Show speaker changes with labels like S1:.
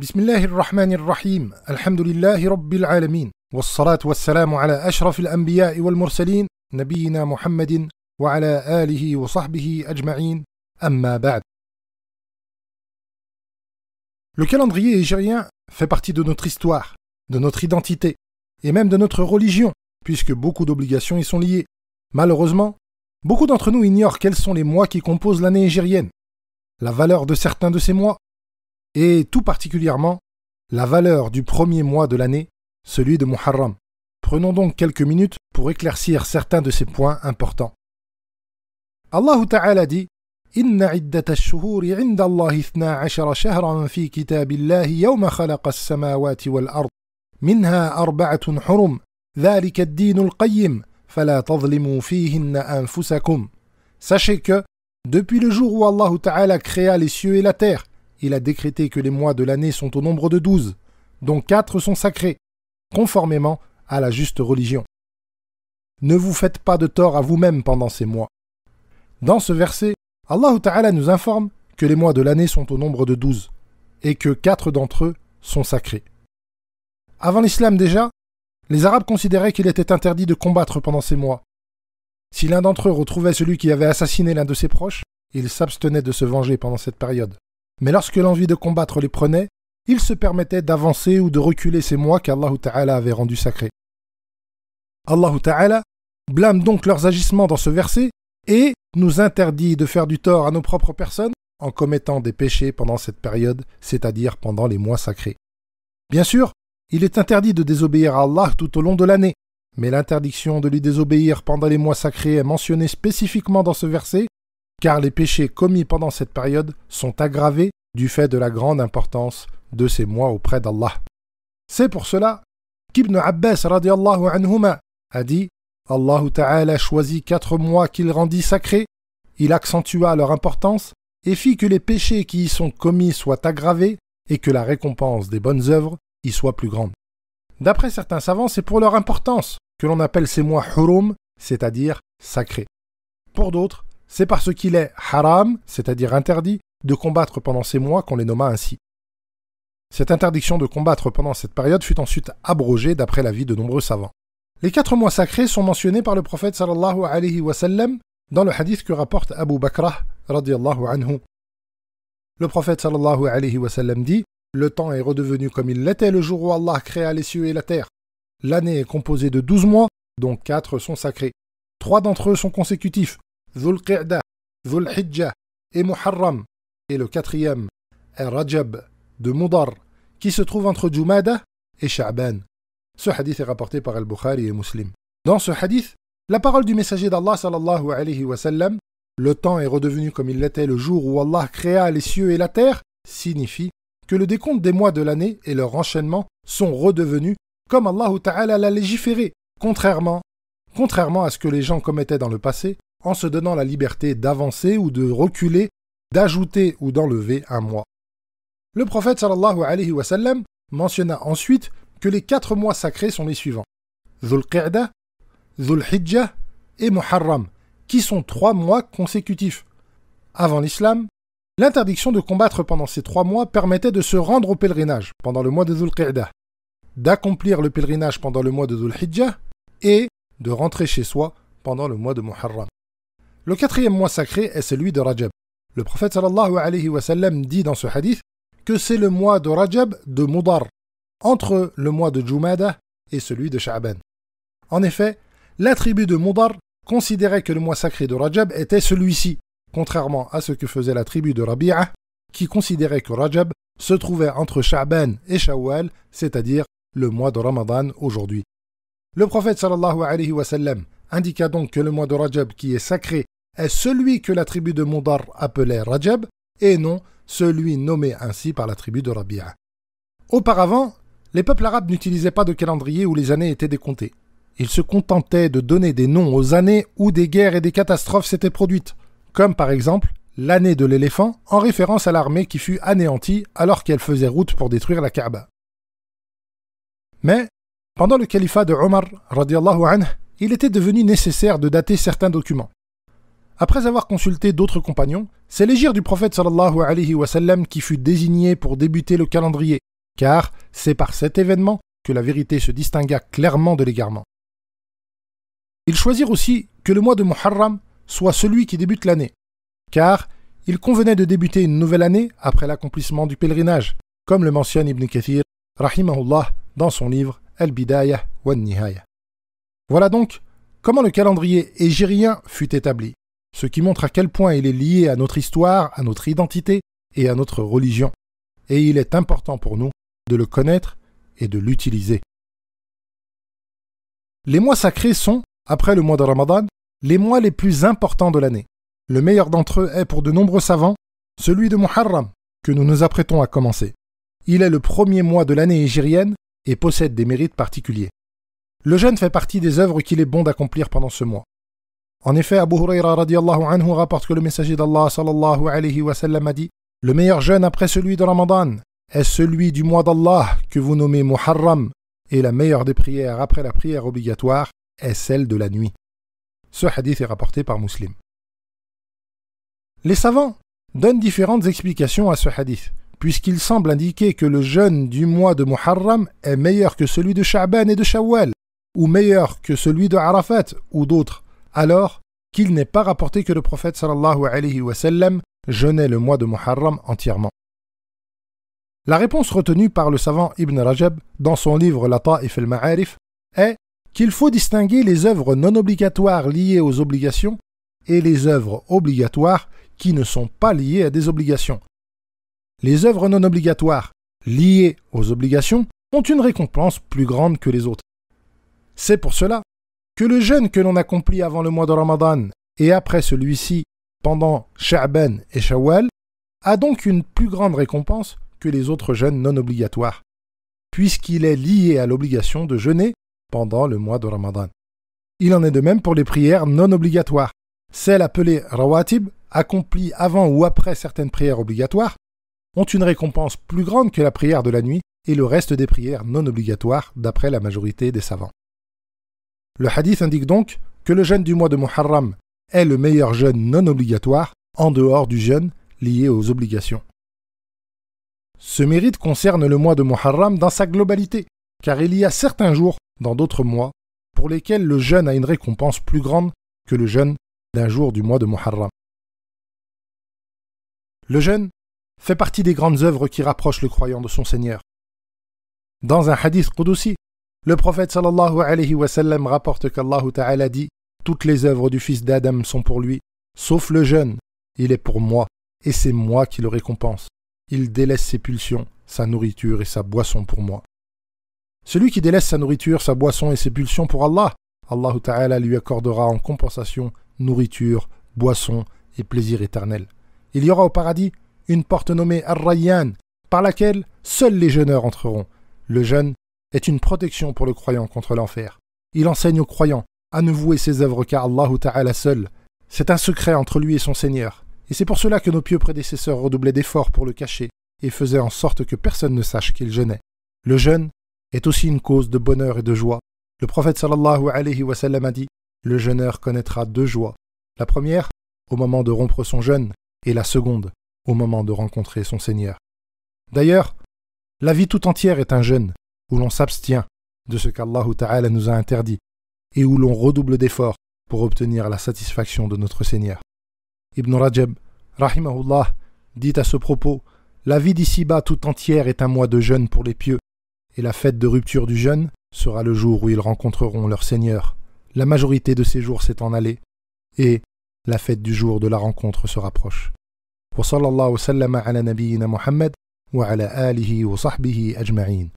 S1: بسم الله الرحمن الرحيم الحمد لله رب العالمين والصلاة والسلام على أشرف الأنبياء والمرسلين نبينا محمد وعلى آله وصحبه أجمعين أما بعد. Le calendrier hégirien fait partie de notre histoire, de notre identité et même de notre religion, puisque beaucoup d'obligations y sont liées. Malheureusement, beaucoup d'entre nous ignorent quels sont les mois qui composent l'année hégirienne, la valeur de certains de ces mois, et tout particulièrement la valeur du premier mois de l'année, celui de Muharram. Prenons donc quelques minutes pour éclaircir certains de ces points importants. Allah Ta'ala dit إن عدة الشهور عند الله 12 شهرا في كتاب الله يوم خلق السماوات والأرض منها 4 حرم ذلك الدين القيم فلا تظلموا فيهن أنفسكم. Sachez que, depuis le jour où Allah Ta'ala créa les cieux et la terre, il a décrété que les mois de l'année sont au nombre de 12, dont 4 sont sacrés, conformément à la juste religion. Ne vous faites pas de tort à vous-même pendant ces mois. Dans ce verset, Allah Ta'ala nous informe que les mois de l'année sont au nombre de 12, et que 4 d'entre eux sont sacrés. Avant l'islam déjà, les Arabes considéraient qu'il était interdit de combattre pendant ces mois. Si l'un d'entre eux retrouvait celui qui avait assassiné l'un de ses proches, il s'abstenait de se venger pendant cette période. Mais lorsque l'envie de combattre les prenait, il se permettait d'avancer ou de reculer ces mois qu'Allah Ta'ala avait rendus sacrés. Allah Ta'ala blâme donc leurs agissements dans ce verset et nous interdit de faire du tort à nos propres personnes en commettant des péchés pendant cette période, c'est-à-dire pendant les mois sacrés. Bien sûr, il est interdit de désobéir à Allah tout au long de l'année, mais l'interdiction de lui désobéir pendant les mois sacrés est mentionnée spécifiquement dans ce verset, car les péchés commis pendant cette période sont aggravés du fait de la grande importance de ces mois auprès d'Allah. C'est pour cela qu'Ibn Abbas radiallahu anhuma a dit « Allah Ta'ala choisit 4 mois qu'il rendit sacrés, il accentua leur importance et fit que les péchés qui y sont commis soient aggravés et que la récompense des bonnes œuvres y soit plus grande. » D'après certains savants, c'est pour leur importance que l'on appelle ces mois hurum, c'est-à-dire sacrés. Pour d'autres, c'est parce qu'il est haram, c'est-à-dire interdit, de combattre pendant ces mois qu'on les nomma ainsi. Cette interdiction de combattre pendant cette période fut ensuite abrogée d'après l'avis de nombreux savants. Les 4 mois sacrés sont mentionnés par le prophète sallallahu alayhi wa sallam dans le hadith que rapporte Abu Bakrah radiyallahu anhu. Le prophète sallallahu alayhi wa sallam dit « Le temps est redevenu comme il l'était le jour où Allah créa les cieux et la terre. L'année est composée de 12 mois, dont 4 sont sacrés. 3 d'entre eux sont consécutifs. Dhul Qi'dah, Dhul Hijjah et Muharram, et le 4e est Rajab de Mudar, qui se trouve entre Jumada et Sha'ban. Ce hadith est rapporté par Al-Bukhari et Muslim. Dans ce hadith, la parole du messager d'Allah sallallahu alayhi wa sallam, le temps est redevenu comme il l'était le jour où Allah créa les cieux et la terre, signifie que le décompte des mois de l'année et leur enchaînement sont redevenus comme Allah Ta'ala l'a légiféré, contrairement à ce que les gens commettaient dans le passé, en se donnant la liberté d'avancer ou de reculer, d'ajouter ou d'enlever un mois. Le prophète sallallahu alayhi wa sallam mentionna ensuite que les 4 mois sacrés sont les suivants. Dhul Qi'dah, Dhul Hijjah et Muharram, qui sont 3 mois consécutifs. Avant l'islam, l'interdiction de combattre pendant ces 3 mois permettait de se rendre au pèlerinage pendant le mois de Dhul Qi'dah, d'accomplir le pèlerinage pendant le mois de Dhul Hijjah et de rentrer chez soi pendant le mois de Muharram. Le 4e mois sacré est celui de Rajab. Le prophète sallallahu alayhi wa sallam dit dans ce hadith que c'est le mois de Rajab de Mudar, entre le mois de Jumada et celui de Sha'ban. En effet, la tribu de Mudar considérait que le mois sacré de Rajab était celui-ci, contrairement à ce que faisait la tribu de Rabi'a, qui considérait que Rajab se trouvait entre Sha'ban et Shawwal, c'est-à-dire le mois de Ramadan aujourd'hui. Le prophète sallallahu alayhi wa sallam indiqua donc que le mois de Rajab qui est sacré est celui que la tribu de Mudar appelait Rajab et non celui nommé ainsi par la tribu de Rabi'a. Auparavant, les peuples arabes n'utilisaient pas de calendrier où les années étaient décomptées. Ils se contentaient de donner des noms aux années où des guerres et des catastrophes s'étaient produites, comme par exemple l'année de l'éléphant en référence à l'armée qui fut anéantie alors qu'elle faisait route pour détruire la Kaaba. Mais, pendant le califat de Omar, radiyallahu anhu, il était devenu nécessaire de dater certains documents. Après avoir consulté d'autres compagnons, c'est l'hégire du prophète sallallahu alayhi wa sallam qui fut désigné pour débuter le calendrier, car c'est par cet événement que la vérité se distingua clairement de l'égarement. Ils choisirent aussi que le mois de Muharram soit celui qui débute l'année, car il convenait de débuter une nouvelle année après l'accomplissement du pèlerinage, comme le mentionne Ibn Kathir, rahimahullah, dans son livre Al-Bidayah wa Nihaya. Voilà donc comment le calendrier hégirien fut établi, ce qui montre à quel point il est lié à notre histoire, à notre identité et à notre religion. Et il est important pour nous de le connaître et de l'utiliser. Les mois sacrés sont, après le mois de Ramadan, les mois les plus importants de l'année. Le meilleur d'entre eux est pour de nombreux savants celui de Muharram, que nous nous apprêtons à commencer. Il est le premier mois de l'année hégirienne et possède des mérites particuliers. Le jeûne fait partie des œuvres qu'il est bon d'accomplir pendant ce mois. En effet, Abu Hurayra radiyallahu anhu rapporte que le messager d'Allah sallallahu alayhi wa sallam a dit « Le meilleur jeûne après celui de Ramadan est celui du mois d'Allah que vous nommez Muharram, et la meilleure des prières après la prière obligatoire est celle de la nuit. » Ce hadith est rapporté par Muslim. Les savants donnent différentes explications à ce hadith, puisqu'il semble indiquer que le jeûne du mois de Muharram est meilleur que celui de Sha'ban et de Shawwal, ou meilleur que celui de Arafat ou d'autres, alors qu'il n'est pas rapporté que le prophète sallallahu alayhi wa sallam jeûnait le mois de Muharram entièrement. La réponse retenue par le savant Ibn Rajab dans son livre Lata'if al-Ma'arif est qu'il faut distinguer les œuvres non obligatoires liées aux obligations et les œuvres obligatoires qui ne sont pas liées à des obligations. Les œuvres non obligatoires liées aux obligations ont une récompense plus grande que les autres. C'est pour cela que le jeûne que l'on accomplit avant le mois de Ramadan et après celui-ci pendant Sha'ban et Shawwal a donc une plus grande récompense que les autres jeûnes non obligatoires, puisqu'il est lié à l'obligation de jeûner pendant le mois de Ramadan. Il en est de même pour les prières non obligatoires. Celles appelées rawatib, accomplies avant ou après certaines prières obligatoires, ont une récompense plus grande que la prière de la nuit et le reste des prières non obligatoires d'après la majorité des savants. Le hadith indique donc que le jeûne du mois de Muharram est le meilleur jeûne non obligatoire en dehors du jeûne lié aux obligations. Ce mérite concerne le mois de Muharram dans sa globalité, car il y a certains jours dans d'autres mois pour lesquels le jeûne a une récompense plus grande que le jeûne d'un jour du mois de Muharram. Le jeûne fait partie des grandes œuvres qui rapprochent le croyant de son Seigneur. Dans un hadith qudsi, le prophète sallallahu alayhi wa sallam rapporte qu'Allah ta'ala dit « Toutes les œuvres du fils d'Adam sont pour lui, sauf le jeûne, il est pour moi, et c'est moi qui le récompense. Il délaisse ses pulsions, sa nourriture et sa boisson pour moi. » Celui qui délaisse sa nourriture, sa boisson et ses pulsions pour Allah, Allah ta'ala lui accordera en compensation nourriture, boisson et plaisir éternel. Il y aura au paradis une porte nommée Ar-Rayyan, par laquelle seuls les jeûneurs entreront. Le jeûne est une protection pour le croyant contre l'enfer. Il enseigne aux croyants à ne vouer ses œuvres qu'à Allah Ta'ala seul. C'est un secret entre lui et son Seigneur. Et c'est pour cela que nos pieux prédécesseurs redoublaient d'efforts pour le cacher et faisaient en sorte que personne ne sache qu'ils jeûnaient. Le jeûne est aussi une cause de bonheur et de joie. Le prophète sallallahu alayhi wa sallam a dit « Le jeûneur connaîtra deux joies. La première, au moment de rompre son jeûne, et la seconde, au moment de rencontrer son Seigneur. » D'ailleurs, la vie tout entière est un jeûne, où l'on s'abstient de ce qu'Allah Ta'ala nous a interdit, et où l'on redouble d'efforts pour obtenir la satisfaction de notre Seigneur. Ibn Rajab, rahimahullah, dit à ce propos « La vie d'ici-bas tout entière est un mois de jeûne pour les pieux, et la fête de rupture du jeûne sera le jour où ils rencontreront leur Seigneur. La majorité de ces jours s'est en allée, et la fête du jour de la rencontre se rapproche. Wa sallallahu sallama ala nabiyyina Muhammad wa ala alihi wa sahbihi ajma'in.